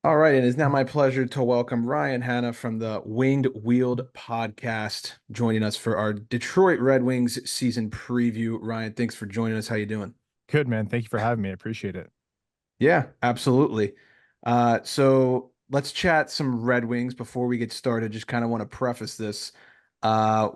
All right, and it's now my pleasure to welcome Ryan Hanna from the Winged Wheeled podcast, joining us for our Detroit Red Wings season preview. Ryan, thanks for joining us. How you doing? Good, man. Thank you for having me. I appreciate it. Yeah, absolutely. So let's chat some Red Wings before we get started. Just kind of want to preface this. Uh,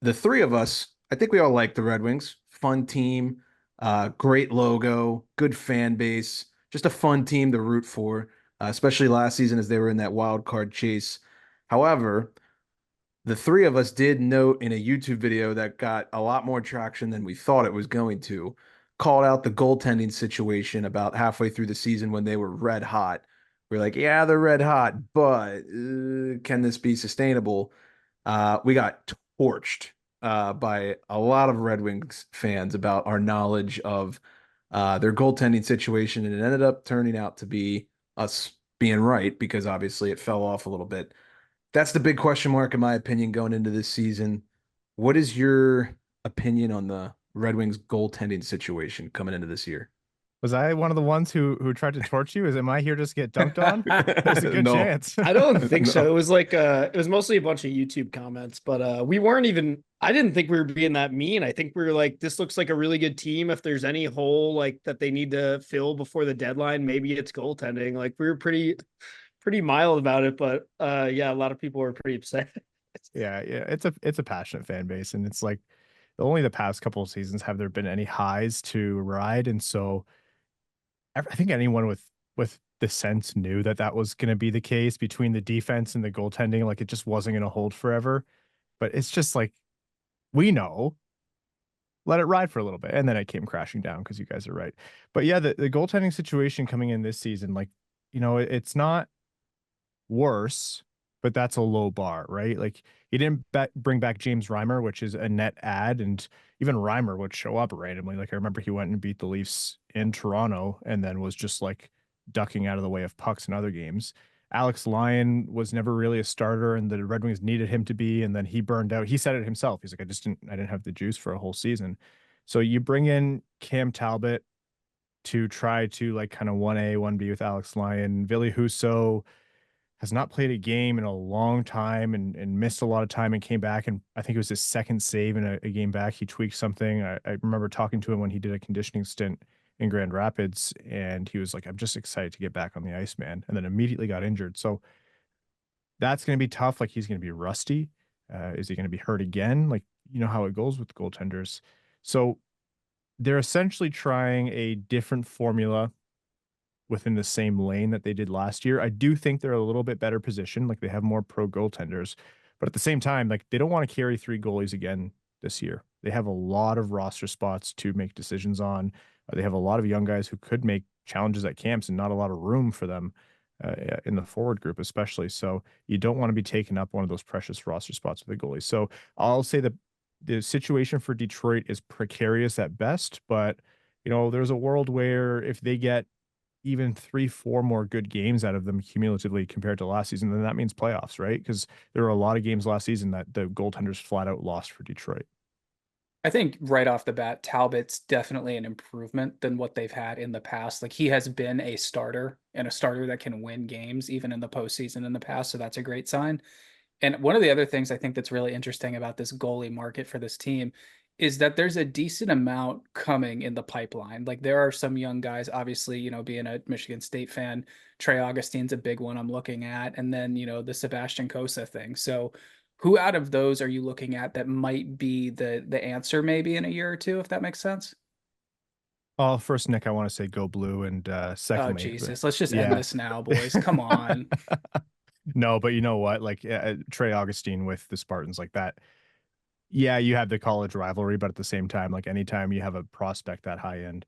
the three of us, I think we all like the Red Wings. Fun team, great logo, good fan base, just a fun team to root for, especially last season as they were in that wild card chase. However, the three of us did note in a YouTube video that got a lot more traction than we thought it was going to, called out the goaltending situation about halfway through the season when they were red hot. We're like, yeah, they're red hot, but can this be sustainable? We got torched by a lot of Red Wings fans about our knowledge of their goaltending situation, and it ended up turning out to be us being right because obviously it fell off a little bit. That's the big question mark, in my opinion, going into this season. What is your opinion on the Red Wings goaltending situation coming into this year? Was I one of the ones who tried to torch you? Am I here just to get dunked on? There's a good No, chance. I don't think so. no. It was mostly a bunch of YouTube comments, but we weren't even I didn't think we were being that mean. I think we were like, this looks like a really good team. If there's any hole like that they need to fill before the deadline, maybe it's goaltending. Like we were pretty mild about it, but yeah, a lot of people were pretty upset. Yeah. It's a passionate fan base, and it's like only the past couple of seasons have there been any highs to ride, and so I think anyone with the sense knew that that was going to be the case between the defense and the goaltending. Like it just wasn't going to hold forever. But it's just like we know, let it ride for a little bit, and then it came crashing down because you guys are right. But yeah, the goaltending situation coming in this season, like it's not worse, but that's a low bar, right? Like he didn't bring back James Reimer, which is a net add, and even Reimer would show up randomly. Like I remember he went and beat the Leafs in Toronto, and then was just like ducking out of the way of pucks in other games. Alex Lyon was never really a starter, and the Red Wings needed him to be, and then he burned out. He said it himself. He's like, I didn't have the juice for a whole season. So you bring in Cam Talbot to try to like kind of 1A, 1B with Alex Lyon. Ville Husso has not played a game in a long time, and missed a lot of time and came back. And I think it was his second save in a game back. He tweaked something. I remember talking to him when he did a conditioning stint in Grand Rapids, and he was like, I'm just excited to get back on the ice, man. And then immediately got injured. So that's going to be tough. Like he's going to be rusty. Is he going to be hurt again? Like, you know how it goes with goaltenders. So they're essentially trying a different formula within the same lane that they did last year. I do think they're a little bit better positioned. Like they have more pro goaltenders, but at the same time, like they don't want to carry three goalies again this year. They have a lot of roster spots to make decisions on. They have a lot of young guys who could make challenges at camps, and not a lot of room for them in the forward group, especially. So you don't want to be taking up one of those precious roster spots with a goalie. So I'll say that the situation for Detroit is precarious at best, but there's a world where if they get even three, four more good games out of them cumulatively compared to last season, then that means playoffs, right? Because there were a lot of games last season that the goaltenders flat out lost for Detroit. I think right off the bat, Talbot's definitely an improvement than what they've had in the past. Like he has been a starter and a starter that can win games even in the postseason in the past. So that's a great sign. And one of the other things I think that's really interesting about this goalie market for this team is that there's a decent amount coming in the pipeline. Like there are some young guys, obviously, being a Michigan State fan, Trey Augustine's a big one I'm looking at. And then, the Sebastian Kosa thing. So who out of those are you looking at that might be the answer maybe in a year or two, if that makes sense? Oh, first, Nick, I want to say go blue, and Oh, secondly, Jesus. Let's just end yeah. this now, boys. Come on. No, but you know what? Like Trey Augustine with the Spartans, like that. Yeah, you have the college rivalry, but at the same time, like anytime you have a prospect that high end,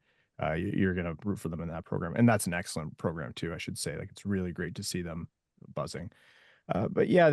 you're going to root for them in that program, and that's an excellent program too. I should say, like it's really great to see them buzzing. But yeah,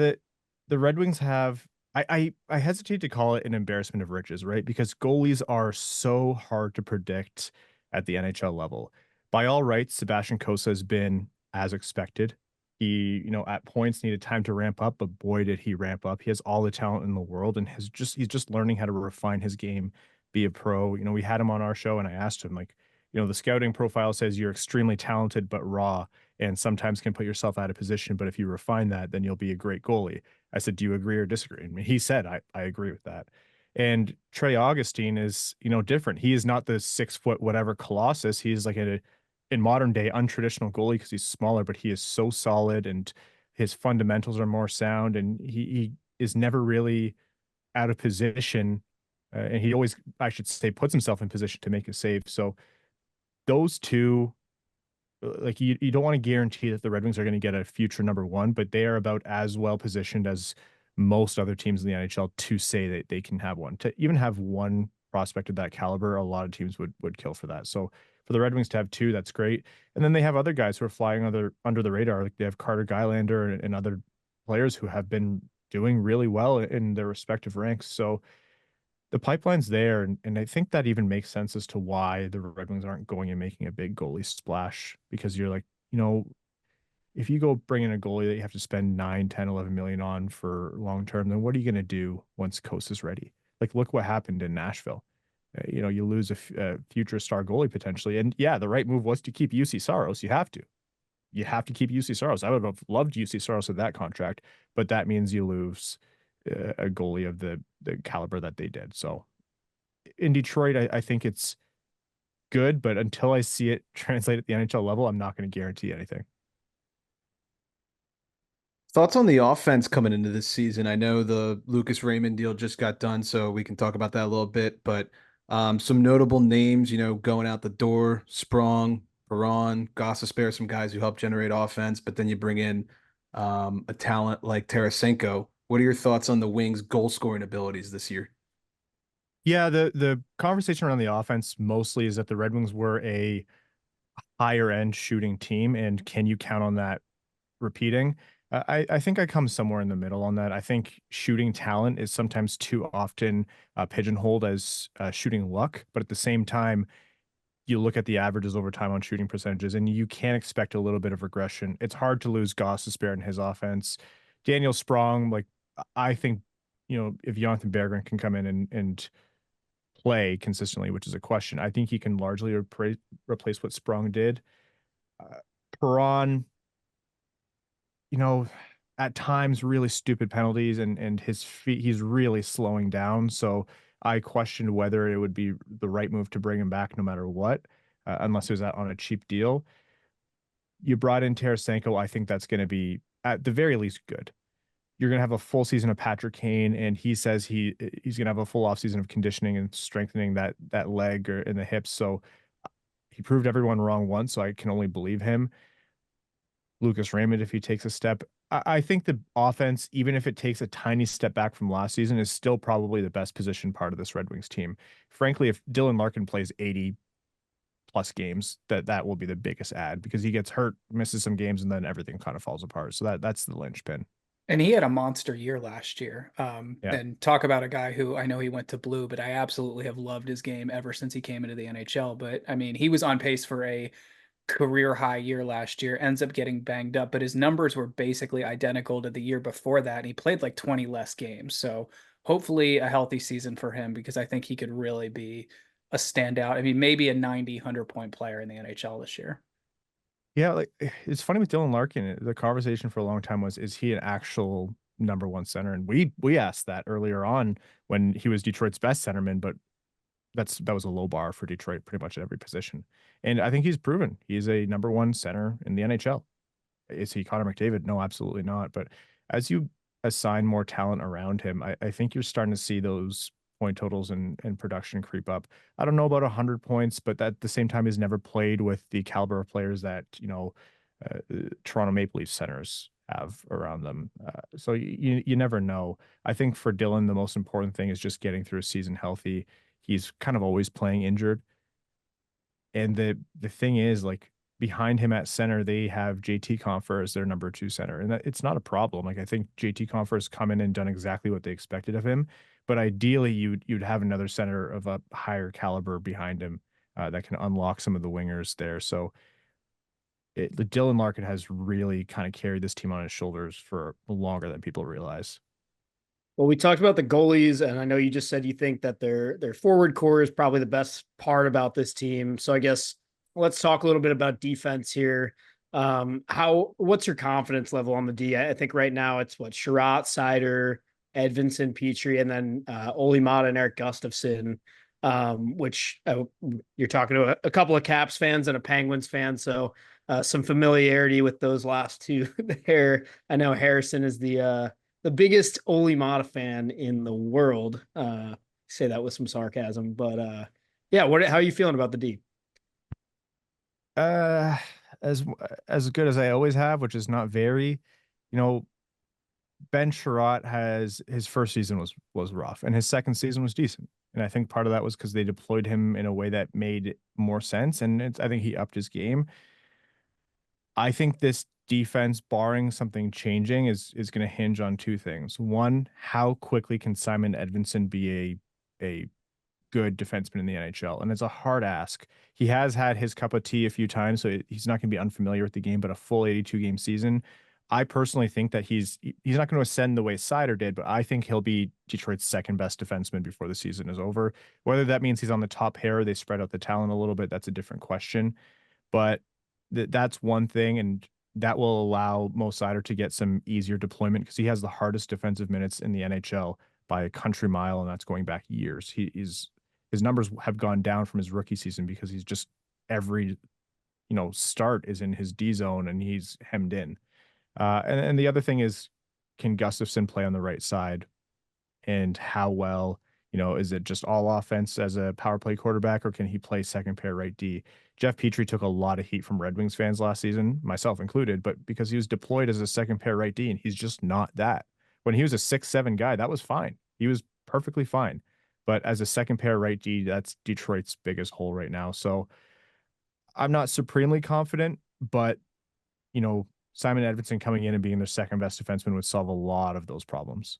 the Red Wings have. I hesitate to call it an embarrassment of riches, right? Because goalies are so hard to predict at the NHL level. By all rights, Sebastian Kosa has been as expected. He, at points needed time to ramp up, but boy, did he ramp up. He has all the talent in the world, and he's just learning how to refine his game, be a pro. We had him on our show, and I asked him, like, the scouting profile says you're extremely talented but raw and sometimes can put yourself out of position. But if you refine that, then you'll be a great goalie. I said, do you agree or disagree? And he said, I agree with that. And Trey Augustine is, different. He is not the 6 foot whatever colossus. He's like in modern day untraditional goalie because he's smaller, but he is so solid and his fundamentals are more sound, and he is never really out of position. And he always, I should say, puts himself in position to make a save. So those two, like you don't want to guarantee that the Red Wings are going to get a future number one, but they are about as well positioned as most other teams in the NHL to say that they can have one. To even have one prospect of that caliber, a lot of teams would kill for that. So for the Red Wings to have two, that's great. And then they have other guys who are flying under the radar. Like they have Carter Gylander and other players who have been doing really well in their respective ranks. So the pipeline's there, and I think that even makes sense as to why the Red Wings aren't going and making a big goalie splash, because you're like, if you go bring in a goalie that you have to spend 9, 10, 11 million on for long term, then what are you going to do once Coast is ready? Like, look what happened in Nashville. You lose a future star goalie potentially. And yeah, the right move was to keep UC Saros. You have to. You have to keep UC Saros. I would have loved UC Saros with that contract, but that means you lose a goalie of the caliber that they did. So in Detroit, I think it's good, but until I see it translate at the NHL level, I'm not going to guarantee anything. Thoughts on the offense coming into this season? I know the Lucas Raymond deal just got done, so we can talk about that a little bit, but some notable names, going out the door: Sprong, Perron, Gostisbehere, some guys who help generate offense, but then you bring in a talent like Tarasenko. What are your thoughts on the Wings' goal scoring abilities this year? Yeah, the conversation around the offense mostly is that the Red Wings were a higher end shooting team, and can you count on that repeating? I think I come somewhere in the middle on that. I think shooting talent is sometimes too often pigeonholed as shooting luck, but at the same time, you look at the averages over time on shooting percentages, and you can expect a little bit of regression. It's hard to lose Gostisbehere in his offense. Daniel Sprong, like I think, if Jonathan Berggren can come in and play consistently, which is a question, I think he can largely replace what Sprong did. Perron, at times really stupid penalties, and his feet, he's really slowing down. So I questioned whether it would be the right move to bring him back no matter what, unless it was on a cheap deal. You brought in Tarasenko. I think that's going to be at the very least good. You're going to have a full season of Patrick Kane, and he says he's going to have a full off season of conditioning and strengthening that leg or in the hips. So he proved everyone wrong once, so I can only believe him. Lucas Raymond, if he takes a step, I think the offense, even if it takes a tiny step back from last season, is still probably the best positioned part of this Red Wings team. Frankly, if Dylan Larkin plays 80 plus games, that will be the biggest add, because he gets hurt, misses some games, and then everything kind of falls apart. So that's the linchpin. And he had a monster year last year. Yeah. And talk about a guy who, I know he went to blue, but I absolutely have loved his game ever since he came into the NHL. But I mean, he was on pace for a career high year last year, ends up getting banged up, but his numbers were basically identical to the year before that. And he played like 20 less games. So hopefully a healthy season for him, because I think he could really be a standout. I mean, maybe a 90, 100-point player in the NHL this year. Yeah, like it's funny with Dylan Larkin. The conversation for a long time was, is he an actual number one center? And we asked that earlier on when he was Detroit's best centerman, but that was a low bar for Detroit pretty much at every position. And I think he's proven he's a number one center in the NHL. Is he Connor McDavid? No, absolutely not. But as you assign more talent around him, I think you're starting to see those point totals and production creep up. I don't know about 100 points, but at the same time, he's never played with the caliber of players that, Toronto Maple Leafs centers have around them. So you never know. I think for Dylan, the most important thing is just getting through a season healthy. He's kind of always playing injured. And the thing is, like, behind him at center, they have JT Compher as their number two center. And it's not a problem. Like, I think JT Compher has come in and done exactly what they expected of him. But ideally, you'd have another center of a higher caliber behind him that can unlock some of the wingers there. So the Dylan Larkin has really kind of carried this team on his shoulders for longer than people realize. Well, we talked about the goalies, and I know you just said you think that their forward core is probably the best part about this team. So I guess let's talk a little bit about defense here. What's your confidence level on the D? I think right now it's what Sherratt, Seider, Edvinson, Petrie, and then Oli Mata and Eric Gustafson. Which you're talking to a couple of Caps fans and a Penguins fan, so some familiarity with those last two there. I know Harrison is the biggest Oli Mata fan in the world. Say that with some sarcasm, but yeah, how are you feeling about the D? Uh, as as good as I always have, which is not very, you know, Ben Sherratt has his first season was rough, and his second season was decent. And I think part of that was because they deployed him in a way that made more sense, and I think he upped his game. I think this defense, barring something changing, is going to hinge on two things. One, how quickly can Simon Edvinsson be a good defenseman in the NHL? And it's a hard ask. He has had his cup of tea a few times, so he's not going to be unfamiliar with the game. But a full 82 game season, I personally think that he's not going to ascend the way Sider did, but I think he'll be Detroit's second best defenseman before the season is over. Whether that means he's on the top pair, they spread out the talent a little bit, that's a different question. But that's one thing, and that will allow Mo Seider to get some easier deployment because he has the hardest defensive minutes in the NHL by a country mile, and that's going back years. His numbers have gone down from his rookie season because he's just every start is in his D zone and he's hemmed in. And the other thing is, can Gustafson play on the right side, and how well, is it just all offense as a power play quarterback, or can he play second pair right D? Jeff Petrie took a lot of heat from Red Wings fans last season, myself included, but because he was deployed as a second pair right D, and he's just not that. When he was a 6'7" guy, that was fine. He was perfectly fine. But as a second pair right D, that's Detroit's biggest hole right now. So I'm not supremely confident, but Simon Edvinsson coming in and being their second best defenseman would solve a lot of those problems.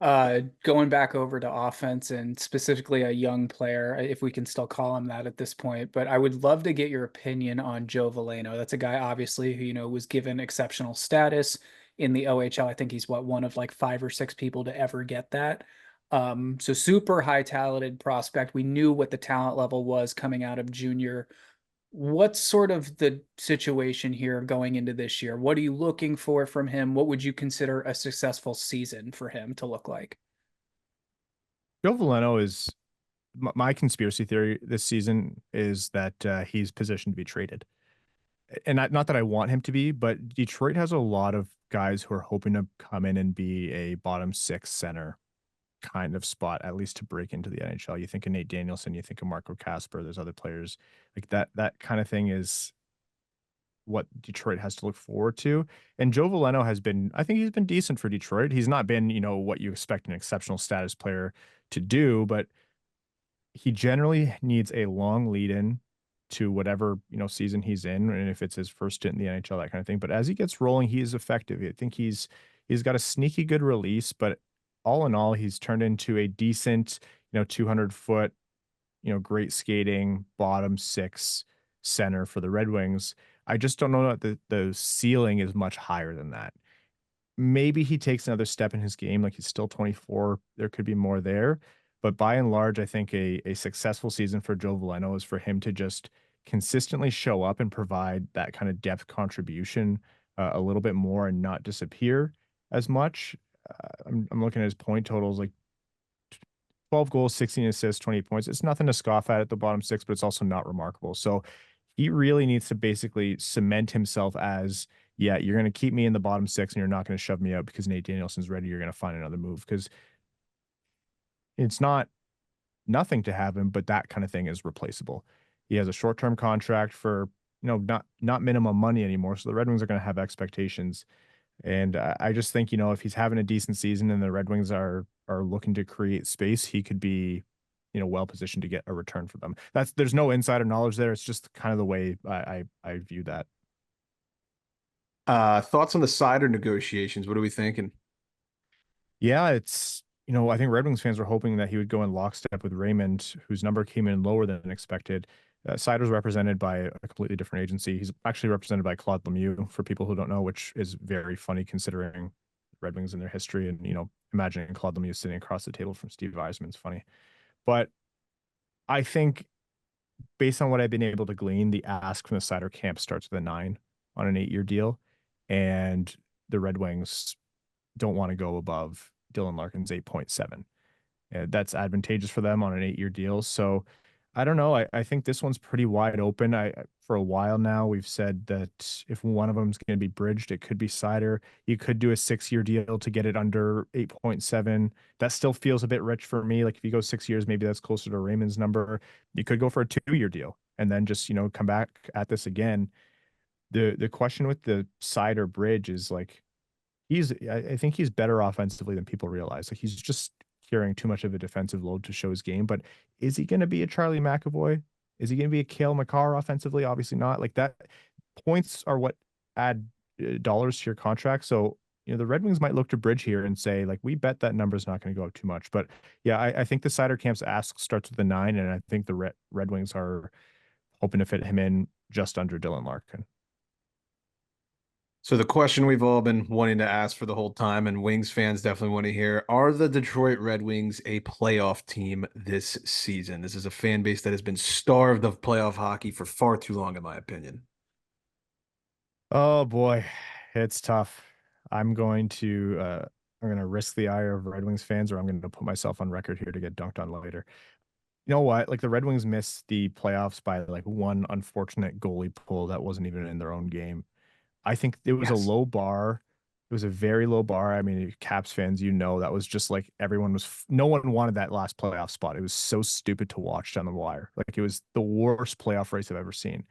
Going back over to offense and specifically a young player, if we can still call him that at this point, but I would love to get your opinion on Joe Veleno. That's a guy obviously who, was given exceptional status in the OHL. I think he's one of like 5 or 6 people to ever get that. So super high talented prospect. We knew what the talent level was coming out of junior. What's sort of the situation here going into this year? What are you looking for from him? What would you consider a successful season for him to look like? Joe Veleno is my conspiracy theory this season is that he's positioned to be traded. And not that I want him to be, but Detroit has a lot of guys who are hoping to come in and be a bottom 6 center kind of spot, at least to break into the NHL. You think of Nate Danielson, you think of Marco Casper, there's other players like that kind of thing is what Detroit has to look forward to. And Joe Veleno I think he's been decent for Detroit. He's not been, what you expect an exceptional status player to do, but he generally needs a long lead in to whatever, season he's in. And if it's his first stint in the NHL, that kind of thing. But as he gets rolling, he is effective. I think he's got a sneaky good release, but all in all, he's turned into a decent, 200-foot, great skating bottom 6 center for the Red Wings. I just don't know that the ceiling is much higher than that. Maybe he takes another step in his game. Like, he's still 24. There could be more there. But by and large, I think a successful season for Joe Veleno is for him to just consistently show up and provide that kind of depth contribution a little bit more and not disappear as much. I'm looking at his point totals, like 12 goals, 16 assists, 20 points. It's nothing to scoff at the bottom 6, but it's also not remarkable. So he really needs to basically cement himself as, yeah, you're going to keep me in the bottom 6 and you're not going to shove me out because Nate Danielson's ready. You're going to find another move, because it's not nothing to have him, but that kind of thing is replaceable. He has a short-term contract for, not minimum money anymore. So the Red Wings are going to have expectations. And I just think, if he's having a decent season and the Red Wings are looking to create space, he could be, well positioned to get a return for them. There's no insider knowledge there. It's just kind of the way I view that. Thoughts on the Sider negotiations? What are we thinking? Yeah, it's, I think Red Wings fans were hoping that he would go in lockstep with Raymond, whose number came in lower than expected. Sider's represented by a completely different agency. He's actually represented by Claude Lemieux, for people who don't know, which is very funny considering Red Wings and their history. And, imagining Claude Lemieux sitting across the table from Steve Yzerman's funny. But I think based on what I've been able to glean, the ask from the Cider camp starts with a 9 on an 8-year deal, and the Red Wings don't want to go above Dylan Larkin's 8.7. That's advantageous for them on an 8-year deal. So I don't know. I think this one's pretty wide open. For a while now, we've said that if one of them is going to be bridged, it could be Cider. You could do a 6-year deal to get it under 8.7. That still feels a bit rich for me. Like if you go 6 years, maybe that's closer to Raymond's number. You could go for a 2-year deal and then just, come back at this again. The question with the Cider bridge is like, I think he's better offensively than people realize. Like he's just carrying too much of a defensive load to show his game. But is he going to be a Charlie McAvoy? Is he going to be a Cale Makar offensively? Obviously not. Like that points are what add dollars to your contract. So, the Red Wings might look to bridge here and say, like, we bet that number's not going to go up too much. But yeah, I think the Cider camp's ask starts with a 9, and I think the Red Wings are hoping to fit him in just under Dylan Larkin. So the question we've all been wanting to ask for the whole time, and Wings fans definitely want to hear, are the Detroit Red Wings a playoff team this season? This is a fan base that has been starved of playoff hockey for far too long, in my opinion. Oh boy, it's tough. I'm going to risk the ire of Red Wings fans, or I'm going to put myself on record here to get dunked on later. You know what? Like the Red Wings missed the playoffs by like one unfortunate goalie pull that wasn't even in their own game. I think it was a low bar. It was a very low bar. I mean, Caps fans, that was just like no one wanted that last playoff spot. It was so stupid to watch down the wire. Like it was the worst playoff race I've ever seen.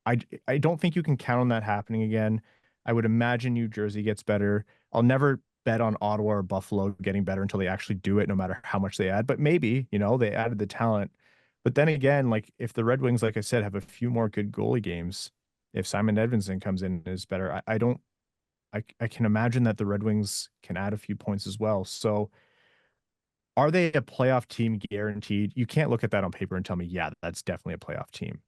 I don't think you can count on that happening again. I would imagine New Jersey gets better. I'll never bet on Ottawa or Buffalo getting better until they actually do it, no matter how much they add. But maybe, they added the talent. But then again, like if the Red Wings, like I said, have a few more good goalie games, if Simon Edvinsson comes in and is better, I can imagine that the Red Wings can add a few points as well. So are they a playoff team guaranteed? You can't look at that on paper and tell me, yeah, that's definitely a playoff team.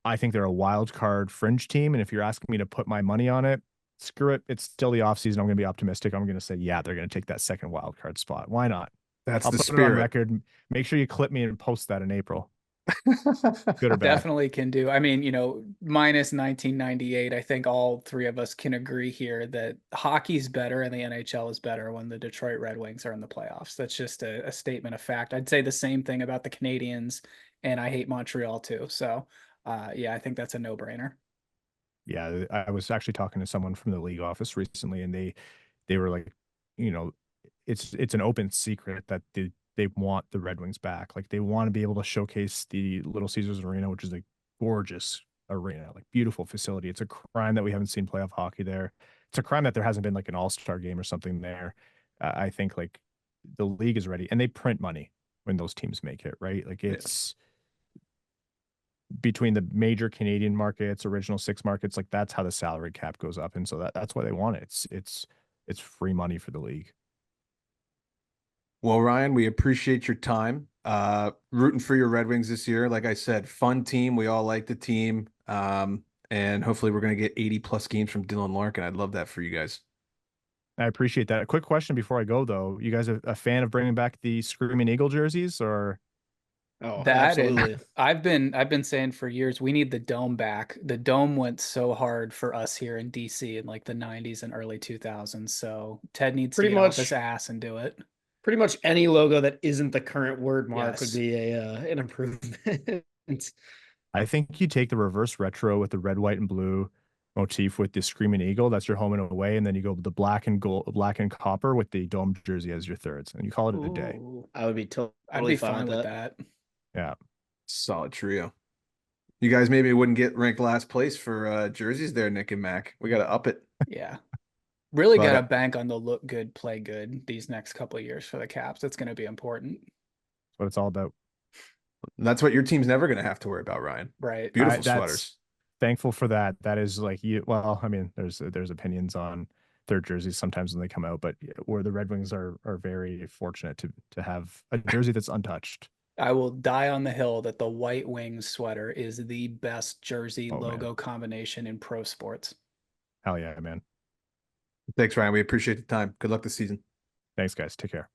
I think they're a wild card fringe team. And if you're asking me to put my money on it, screw it. It's still the offseason. I'm going to be optimistic. I'm going to say, yeah, they're going to take that second wild card spot. Why not? That's I'll the put spirit. it on record. Make sure you clip me and post that in April. Good or bad? Definitely can do. I mean, minus 1998, I think all three of us can agree here that hockey's better and the NHL is better when the Detroit Red Wings are in the playoffs. That's just a statement of fact. I'd say the same thing about the Canadiens, and I hate Montreal too. So, yeah, I think that's a no-brainer. Yeah, I was actually talking to someone from the league office recently, and they were like, it's an open secret that they want the Red Wings back. Like they want to be able to showcase the Little Caesars Arena, which is a gorgeous arena, like beautiful facility. It's a crime that we haven't seen playoff hockey there. It's a crime that there hasn't been like an all-star game or something there. I think like the league is ready, and they print money when those teams make it, right? Like it's between the major Canadian markets, original 6 markets, like that's how the salary cap goes up. And so that's why they want it. It's free money for the league. Well, Ryan, we appreciate your time. Rooting for your Red Wings this year. Like I said, fun team. We all like the team. And hopefully we're going to get 80 plus games from Dylan Larkin. I'd love that for you guys. I appreciate that. A quick question before I go, though. You guys are a fan of bringing back the Screaming Eagle jerseys, or? Oh, That absolutely. and I've been saying for years we need the dome back. The dome went so hard for us here in DC in like the 90s and early 2000s. So Ted needs to get off his ass and do it. Pretty much any logo that isn't the current word mark would Yes. be an improvement. I think you take the reverse retro with the red, white, and blue motif with the Screaming Eagle. That's your home and away, and then you go with the black and gold, black and copper with the dome jersey as your thirds, and you call it a day. I would be I'd be fine with that. Yeah, solid trio. You guys maybe wouldn't get ranked last place for jerseys there, Nick and Mac. We got to up it. Yeah. Really got to bank on the look good, play good these next couple of years for the Caps. It's going to be important. That's what it's all about. That's what your team's never going to have to worry about, Ryan. Right. Beautiful sweaters. Thankful for that. That is like well, I mean, there's opinions on their jerseys sometimes when they come out, but where the Red Wings are very fortunate to have a jersey that's untouched. I will die on the hill that the White Wings sweater is the best jersey logo combination in pro sports. Hell yeah, man. Thanks, Ryan. We appreciate the time. Good luck this season. Thanks, guys. Take care.